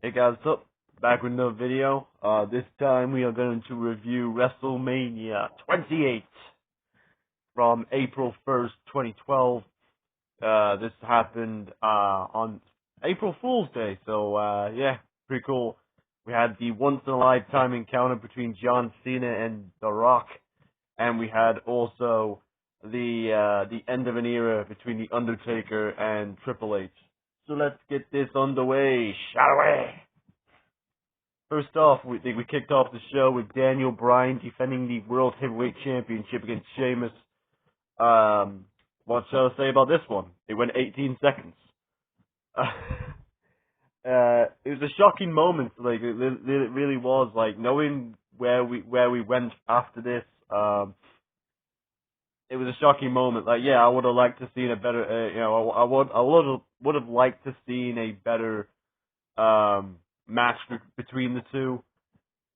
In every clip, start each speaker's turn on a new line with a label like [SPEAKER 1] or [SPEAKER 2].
[SPEAKER 1] Hey guys, what's up? Back with another video. This time we are going to review WrestleMania 28 from April 1st, 2012. This happened on April Fool's Day, so yeah, pretty cool. We had the once-in-a-lifetime encounter between John Cena and The Rock, and we had also the end of an era between The Undertaker and Triple H. So let's get this underway, shall we? First off, we kicked off the show with Daniel Bryan defending the World Heavyweight Championship against Sheamus. What shall I say about this one? It went 18 seconds. It was a shocking moment. Like it really was. Like knowing where we went after this. It was a shocking moment. Like yeah, I would have liked to seen a better. I would have liked to seen a better match between the two.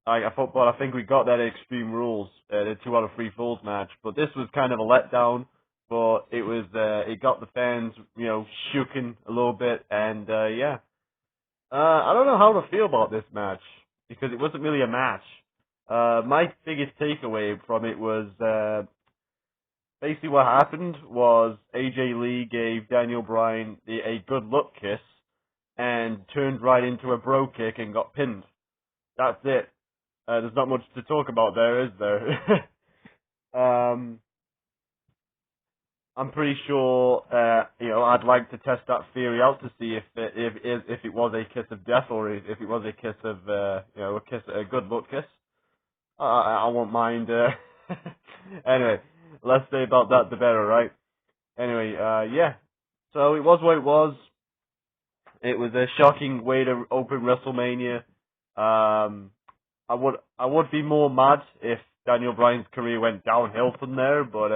[SPEAKER 1] I think we got that at Extreme Rules, the 2 out of 3 Falls match. But this was kind of a letdown. But it got the fans, shooken a little bit, and yeah. I don't know how to feel about this match because it wasn't really a match. My biggest takeaway from it was basically what happened was AJ Lee gave Daniel Bryan a good look kiss and turned right into a bro kick and got pinned. That's it. There's not much to talk about there, is there? I'm pretty sure, I'd like to test that theory out to see if it was a kiss of death or if it was a kiss of, a good look kiss. I won't mind. Anyway, less say about that, the better, right? Anyway, yeah. So it was what it was. It was a shocking way to open WrestleMania. I would be more mad if Daniel Bryan's career went downhill from there, but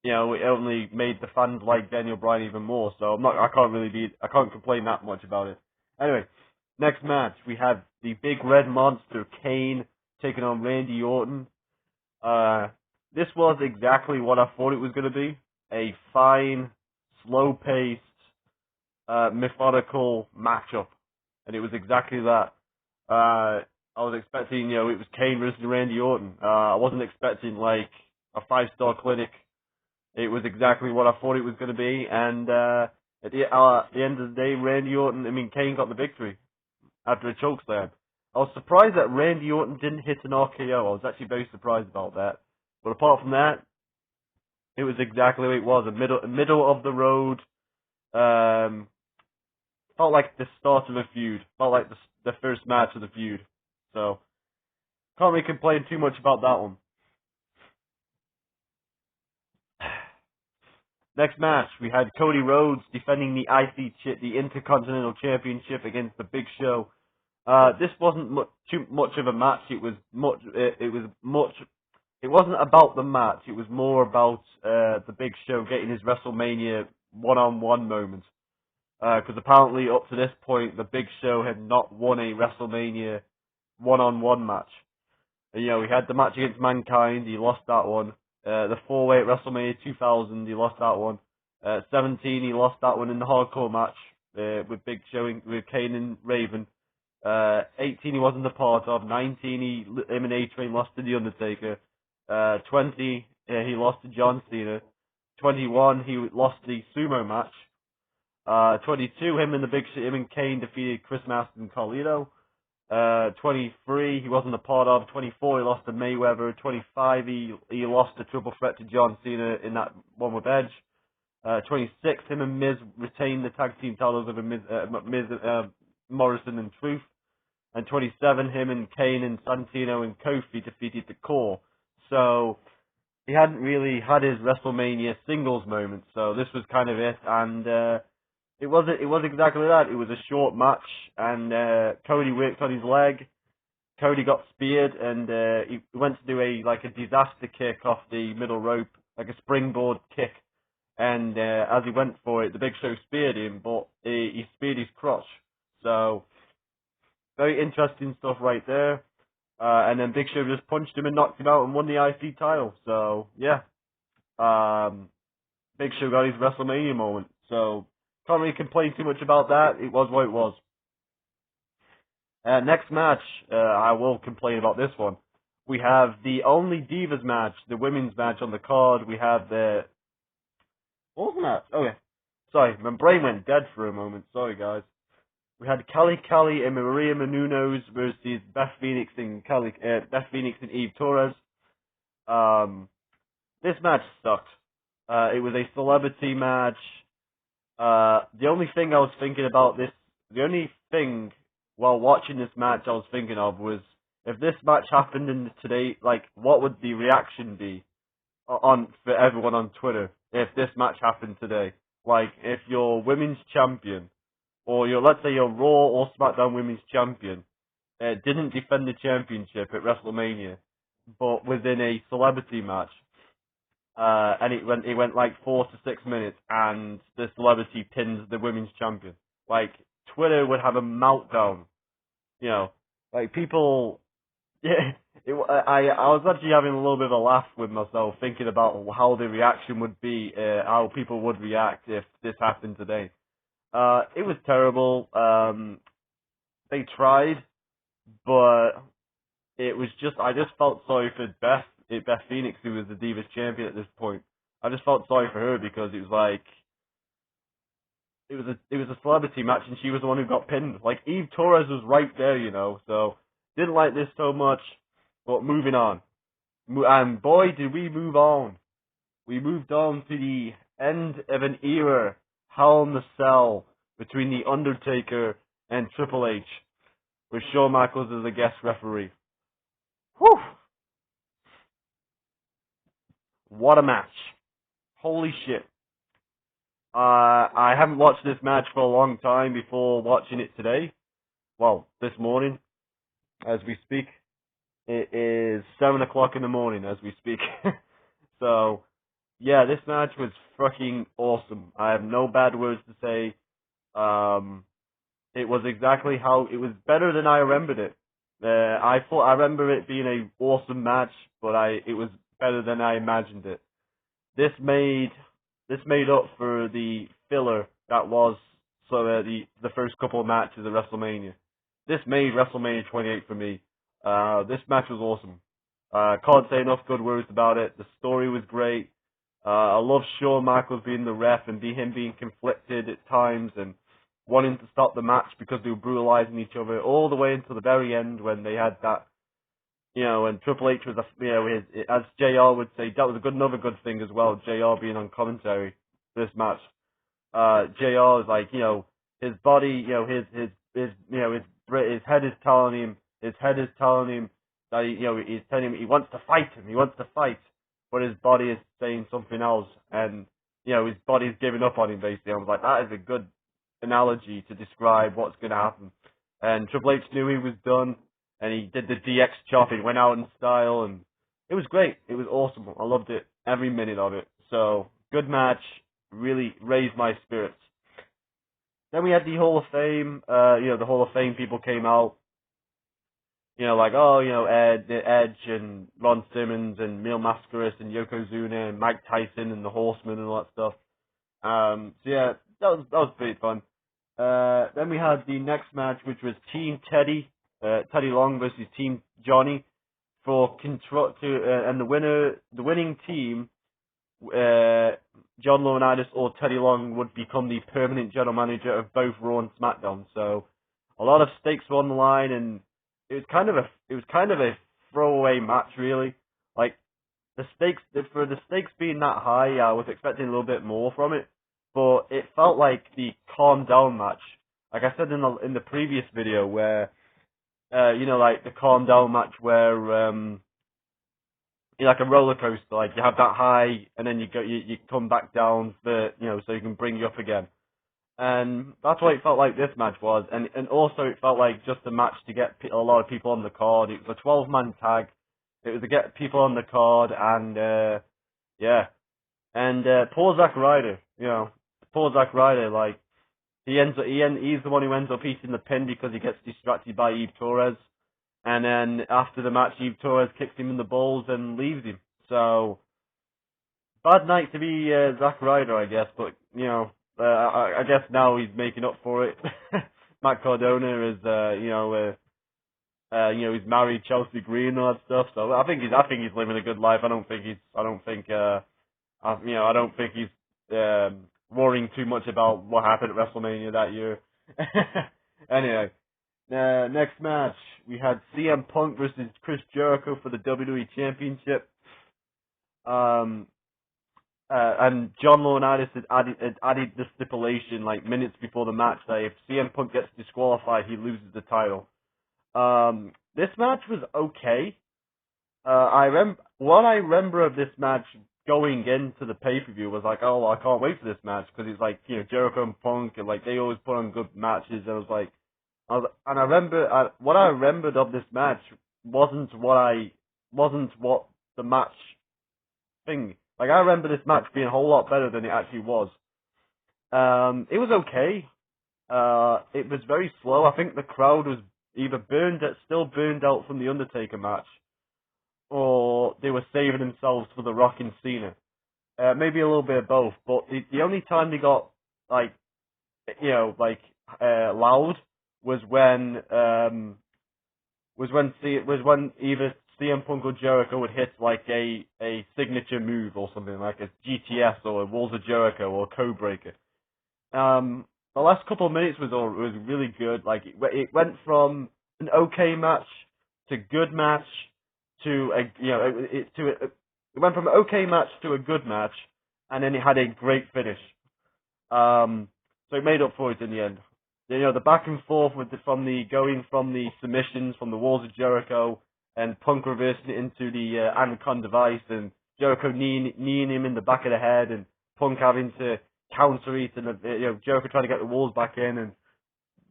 [SPEAKER 1] it only made the fans like Daniel Bryan even more. So I can't complain that much about it. Anyway, next match we have the Big Red Monster Kane taking on Randy Orton. This was exactly what I thought it was going to be. A fine, slow-paced, methodical matchup. And it was exactly that. I was expecting, it was Kane versus Randy Orton. I wasn't expecting, like, a 5-star clinic. It was exactly what I thought it was going to be. And at the end of the day, Kane got the victory after a chokeslam. I was surprised that Randy Orton didn't hit an RKO. I was actually very surprised about that. But apart from that, it was exactly what it was. A middle of the road. Felt like the start of a feud. Felt like the first match of the feud. So, can't really complain too much about that one. Next match, we had Cody Rhodes defending the Intercontinental Championship against the Big Show. This wasn't too much of a match. It wasn't about the match. It was more about the Big Show getting his WrestleMania one-on-one moment. Because apparently up to this point, the Big Show had not won a WrestleMania one-on-one match. We had the match against Mankind. He lost that one. The 4-way at WrestleMania 2000, he lost that one. 17, he lost that one in the hardcore match with Big Show with Kane and Raven. 18, he wasn't a part of. 19, him and A-Train lost to The Undertaker. 20, he lost to John Cena. 21, he lost the sumo match. 22, him and Kane defeated Chris Masters and Carlito. 23, he wasn't a part of. 24, he lost to Mayweather. 25, he lost a triple threat to John Cena in that one with Edge. 26, him and Miz retained the tag team titles over Morrison and Truth. And 27, him and Kane and Santino and Kofi defeated the Core. So, he hadn't really had his WrestleMania singles moment, so this was kind of it, and it was exactly that. It was a short match, and Cody worked on his leg. Cody got speared, and he went to do a disaster kick off the middle rope, like a springboard kick. And as he went for it, the Big Show speared him, but he speared his crotch. So very interesting stuff right there. And then Big Show just punched him and knocked him out and won the IC title. So yeah, Big Show got his WrestleMania moment. So can't really complain too much about that. It was what it was. Next match, I will complain about this one. We have the only Divas match, the women's match on the card. We have the... What was the match? Oh, yeah. Sorry, my brain went dead for a moment. Sorry, guys. We had Kali and Maria Menounos versus Beth Phoenix and Eve Torres. This match sucked. It was a celebrity match. The only thing I was thinking about this, the only thing while watching this match I was thinking of was, if this match happened in today, like, what would the reaction be for everyone on Twitter if this match happened today? Like, if you're women's champion, or let's say you're Raw or SmackDown women's champion, didn't defend the championship at WrestleMania, but within a celebrity match, and it went like 4 to 6 minutes, and the celebrity pins the women's champion. Like, Twitter would have a meltdown. You know, like, people. Yeah, I was actually having a little bit of a laugh with myself, thinking about how the reaction would be, how people would react if this happened today. It was terrible. They tried, but it was just, I just felt sorry for Beth Phoenix, who was the Divas champion at this point. I just felt sorry for her because it was like, it was a celebrity match and she was the one who got pinned. Like, Eve Torres was right there, you know, so didn't like this so much, but moving on. And boy, did we move on. We moved on to the end of an era, Hell in the Cell, between The Undertaker and Triple H, with Shawn Michaels as a guest referee. Whew! What a match. Holy shit. I haven't watched this match for a long time before watching it today. Well, this morning, as we speak. It is 7 o'clock in the morning as we speak. So, yeah, this match was fucking awesome. I have no bad words to say. It was exactly it was better than I remembered it. I remember it being an awesome match, but it was better than I imagined it. This made up for the filler that was the first couple of matches of WrestleMania. This made WrestleMania 28 for me. This match was awesome. Can't say enough good words about it. The story was great. I love Shawn Michaels being the ref and him being conflicted at times and wanting to stop the match because they were brutalizing each other all the way until the very end when they had that, you know, and Triple H was, as JR would say, that was another good thing as well, JR being on commentary for this match. JR is like, you know, his body, you know, his head is telling him that he's telling him he wants to fight, but his body is saying something else, and you know his body's giving up on him basically. I was like, that is a good analogy to describe what's going to happen. And Triple H knew he was done, and he did the DX chop. He went out in style, and it was great. It was awesome. I loved it, every minute of it. So good match, really raised my spirits. Then we had the Hall of Fame. The Hall of Fame people came out. You know, like, Edge and Ron Simmons and Mil Mascaras and Yokozuna and Mike Tyson and the Horsemen and all that stuff. So yeah, that was pretty fun. Then we had the next match, which was Team Teddy Long versus Team Johnny for control and the winning team, John Laurinaitis or Teddy Long, would become the permanent general manager of both Raw and SmackDown. So a lot of stakes were on the line, and it was kind of a throwaway match, really. Like, the stakes being that high, I was expecting a little bit more from it, but it felt like the calm down match. Like I said in the previous video, where like the calm down match where like a roller coaster, like you have that high and then you come back down so you can bring you up again. And that's what it felt like this match was, and also it felt like just a match to get a lot of people on the card. It was a 12-man tag. It was to get people on the card, and poor Zack Ryder, like he's the one who ends up eating the pin because he gets distracted by Eve Torres, and then after the match, Eve Torres kicks him in the balls and leaves him. So bad night to be Zack Ryder, I guess, but I guess now he's making up for it. Matt Cardona is, He's married Chelsea Green and all that stuff. So I think he's living a good life. I don't think he's worrying too much about what happened at WrestleMania that year. Anyway, next match we had CM Punk versus Chris Jericho for the WWE Championship. And John Laurinaitis had added the stipulation like minutes before the match that if CM Punk gets disqualified, he loses the title. This match was okay. What I remember of this match going into the pay-per-view was like, oh, I can't wait for this match because it's like, Jericho and Punk and like they always put on good matches. And I remember what I remembered of this match wasn't what the match thing. Like I remember this match being a whole lot better than it actually was. It was okay. It was very slow. I think the crowd was either still burned out from the Undertaker match, or they were saving themselves for The Rock and Cena. Maybe a little bit of both. But the only time they got loud was when either CM Punk or Jericho would hit like a signature move or something like a GTS or a Walls of Jericho or Code Breaker. The last couple of minutes was really good. Like it went from an okay match to good match to it went from an okay match to a good match, and then it had a great finish. So it made up for it in the end. The back and forth from the submissions from the Walls of Jericho and Punk reversing it into the Anaconda device and Jericho kneeing him in the back of the head and Punk having to counter it and Jericho trying to get the Walls back in and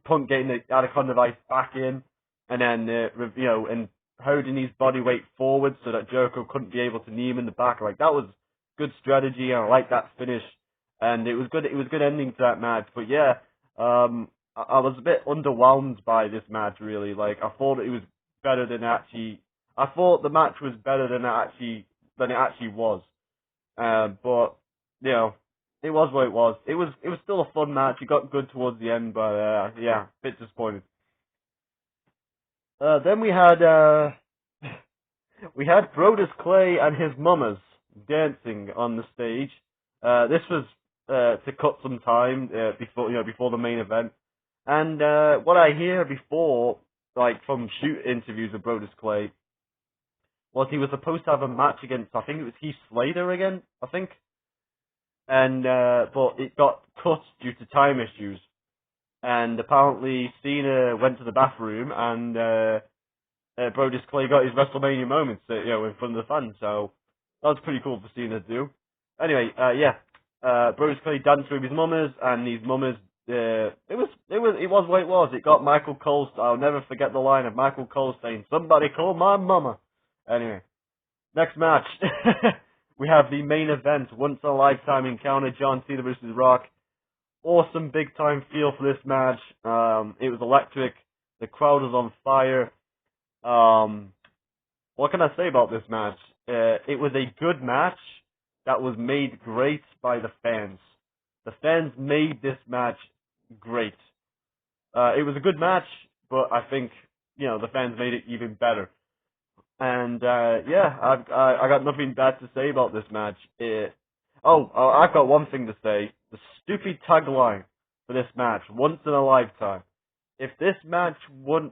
[SPEAKER 1] Punk getting the Anaconda device back in and then and holding his body weight forward so that Jericho couldn't be able to knee him in the back. Like that was good strategy and I like that finish and it was good. It was good ending to that match. But yeah, I was a bit underwhelmed by this match really. Like I thought it was better than I thought the match was better than it actually was. But it was what it was. It was still a fun match. It got good towards the end, but yeah, a bit disappointed. Then we had Brodus Clay and his mummers dancing on the stage. This was to cut some time before the main event. And what I hear before, like from shoot interviews with Brodus Clay, was he was supposed to have a match against, I think it was Heath Slater again, I think. And but it got cut due to time issues. And apparently Cena went to the bathroom and Brodus Clay got his WrestleMania moments, in front of the fans. So that was pretty cool for Cena to do. Anyway, Brodus Clay danced with his mummers, and these mummers, it was what it was. It got Michael Cole. I'll never forget the line of Michael Cole saying, "Somebody call my mama." Anyway, next match, we have the main event, once in a lifetime encounter, John Cena versus Rock. Awesome big time feel for this match. It was electric. The crowd was on fire. What can I say about this match? It was a good match that was made great by the fans. The fans made this match great. It was a good match, but I think, the fans made it even better. And, I got nothing bad to say about this match. I've got one thing to say. The stupid tagline for this match, once in a lifetime. If this match was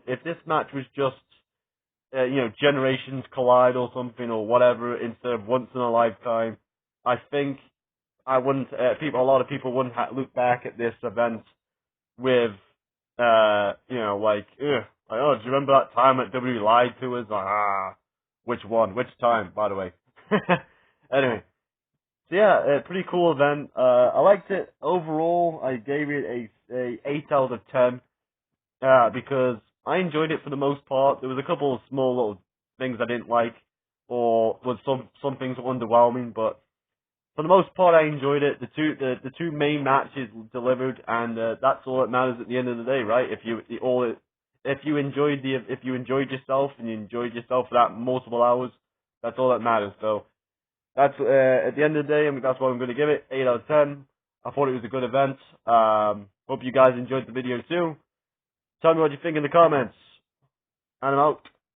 [SPEAKER 1] just, Generations Collide or something or whatever instead of once in a lifetime, I think a lot of people wouldn't look back at this event with, do you remember that time that WWE lied to us? Which one? Which time, by the way? Anyway. So yeah, pretty cool event. I liked it. Overall, I gave it a 8 out of 10, because I enjoyed it for the most part. There was a couple of small little things I didn't like, or was some things were underwhelming, but for the most part, I enjoyed it. The two main matches delivered, and that's all that matters at the end of the day, right? If you enjoyed yourself and you enjoyed yourself for that multiple hours, that's all that matters. So that's at the end of the day, that's what I'm going to give it. 8 out of 10. I thought it was a good event. Hope you guys enjoyed the video too. Tell me what you think in the comments. And I'm out.